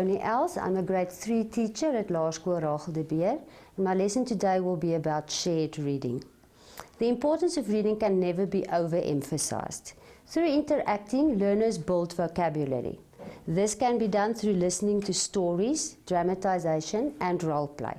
Leonie Els. I'm a grade 3 teacher at Laerskool Rachel De Beer. And my lesson today will be about shared reading. The importance of reading can never be overemphasized. Through interacting, learners build vocabulary. This can be done through listening to stories, dramatization, and role play.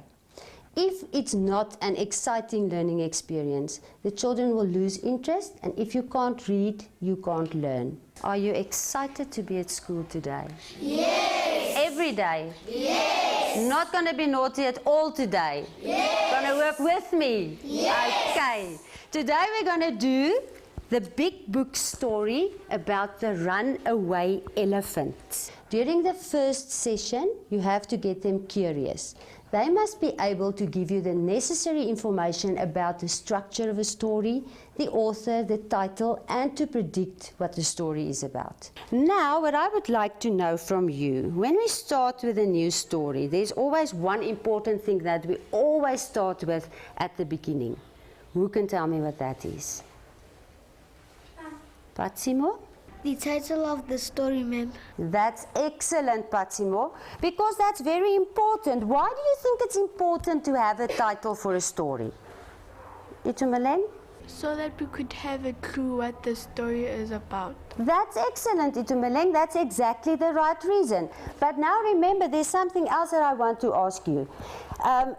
If it's not an exciting learning experience, the children will lose interest, and if you can't read, you can't learn. Are you excited to be at school today? Yes! Every day? Yes! Not going to be naughty at all today? Yes! Going to work with me? Yes! Okay. Today we're going to do the big book story about the runaway elephant. During the first session, you have to get them curious. They must be able to give you the necessary information about the structure of a story, the author, the title, and to predict what the story is about. Now, what I would like to know from you, when we start with a new story, there's always one important thing that we always start with at the beginning. Who can tell me what that is? Patsimo? The title of the story, ma'am. That's excellent, Patsimo, because that's very important. Why do you think it's important to have a title for a story? Itumeleng? So that we could have a clue what the story is about. That's excellent, Itumeleng. That's exactly the right reason. But now remember, there's something else that I want to ask you.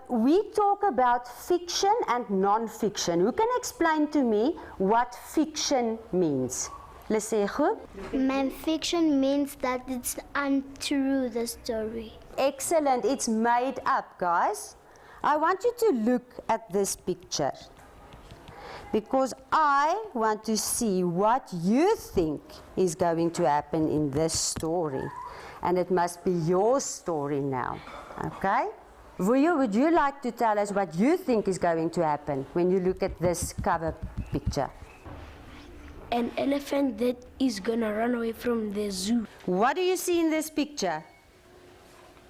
We talk about fiction and non-fiction. Who can explain to me what fiction means? Lesego? Ma'am, fiction means that it's untrue, the story. Excellent. It's made up, guys. I want you to look at this picture, because I want to see what you think is going to happen in this story. And it must be your story now. Okay? Would you like to tell us what you think is going to happen when you look at this cover picture? An elephant that is gonna run away from the zoo. What do you see in this picture?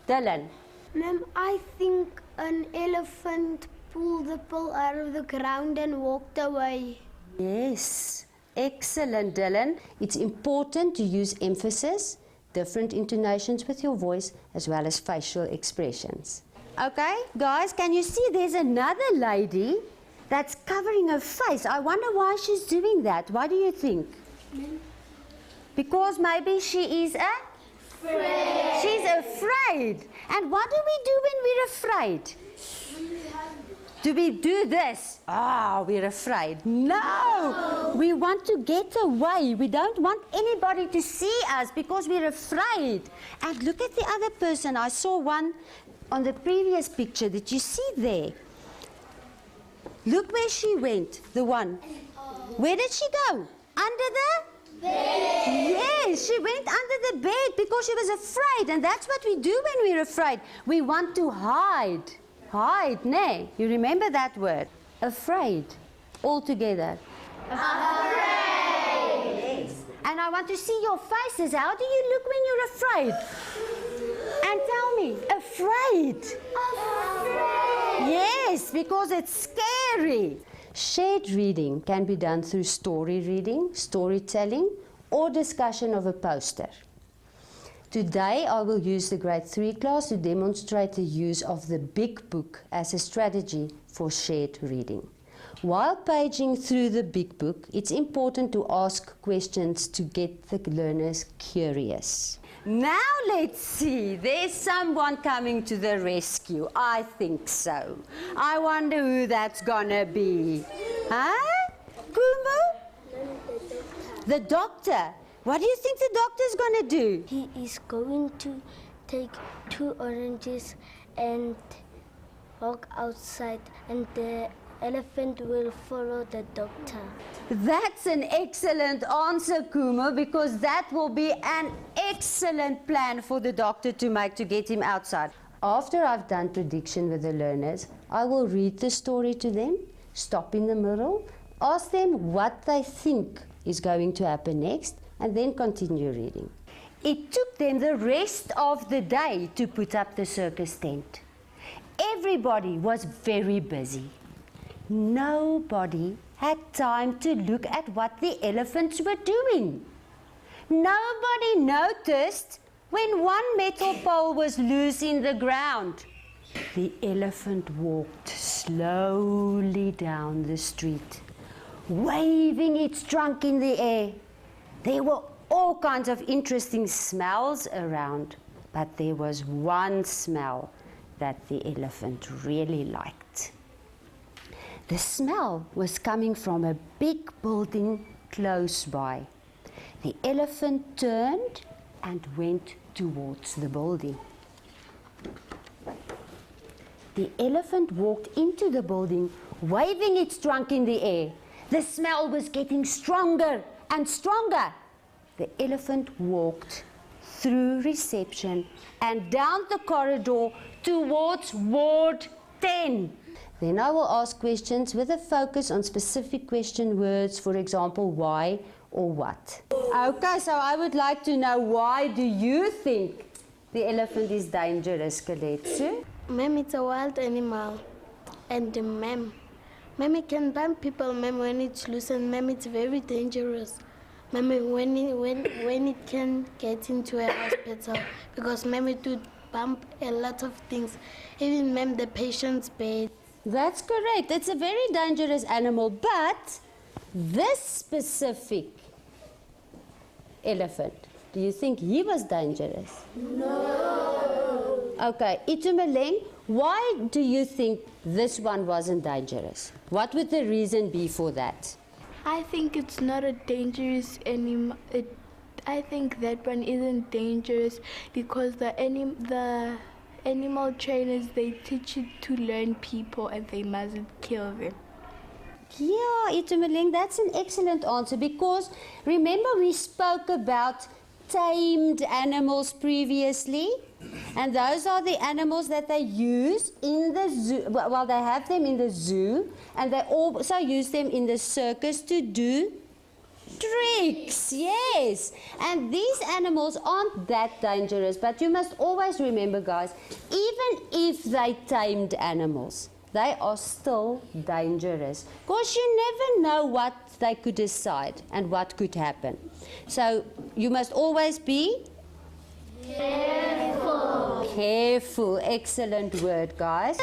Dylan? Ma'am, I think an elephant pulled the pole out of the ground and walked away. Yes. Excellent, Dylan. It's important to use emphasis, different intonations with your voice, as well as facial expressions. Okay, guys, can you see there's another lady that's covering her face? I wonder why she's doing that. Why do you think? Because maybe she is afraid. She's afraid. And what do we do when we're afraid? Do we do this? We're afraid. No! We want to get away. We don't want anybody to see us because we're afraid. And look at the other person. I saw one on the previous picture. Did you see there? Look where she went, the one. Where did she go? Under the bed. Yes, she went under the bed because she was afraid. And that's what we do when we're afraid. We want to hide. Hide, nay. You remember that word? Afraid. All together. Afraid. Yes. And I want to see your faces. How do you look when you're afraid? And tell me, afraid. Afraid. Yes, because it's scary. Shared reading can be done through story reading, storytelling, or discussion of a poster. Today I will use the grade 3 class to demonstrate the use of the big book as a strategy for shared reading. While paging through the big book, it's important to ask questions to get the learners curious. Now let's see, there's someone coming to the rescue. I think so. I wonder who that's gonna be. Huh? Kumu? The doctor. What do you think the doctor's gonna do? He is going to take 2 oranges and walk outside, and the elephant will follow the doctor. That's an excellent answer, Kumu, because that will be an excellent plan for the doctor to make to get him outside. After I've done prediction with the learners, I will read the story to them, stop in the middle, ask them what they think is going to happen next, and then continue reading. It took them the rest of the day to put up the circus tent. Everybody was very busy. Nobody had time to look at what the elephants were doing. Nobody noticed when one metal pole was loose in the ground. The elephant walked slowly down the street, waving its trunk in the air. There were all kinds of interesting smells around, but there was one smell that the elephant really liked. The smell was coming from a big building close by. The elephant turned and went towards the building. The elephant walked into the building, waving its trunk in the air. The smell was getting stronger and stronger. The elephant walked through reception and down the corridor towards Ward 10. Then I will ask questions with a focus on specific question words, for example, why or what. Okay, so I would like to know, why do you think the elephant is dangerous, Kaletsu? Ma'am, it's a wild animal. And ma'am, it can bump people, ma'am, when it's loose, and ma'am, it's very dangerous. Ma'am, when it can get into a hospital, because ma'am, it would bump a lot of things, even ma'am, the patient's bed. That's correct. It's a very dangerous animal, but this specific elephant, do you think he was dangerous? No. Okay, Itumeleng, why do you think this one wasn't dangerous? What would the reason be for that? I think it's not a dangerous animal. I think that one isn't dangerous because the animal trainers, they teach it to learn people and they mustn't kill them. Yeah, Itumeleng, that's an excellent answer, because remember we spoke about tamed animals previously, and those are the animals that they use in the zoo. Well, they have them in the zoo, and they also use them in the circus to do tricks, yes. And these animals aren't that dangerous, but you must always remember, guys, even if they tamed animals, they are still dangerous, because you never know what they could decide and what could happen. So you must always be careful. Careful. Excellent word, guys.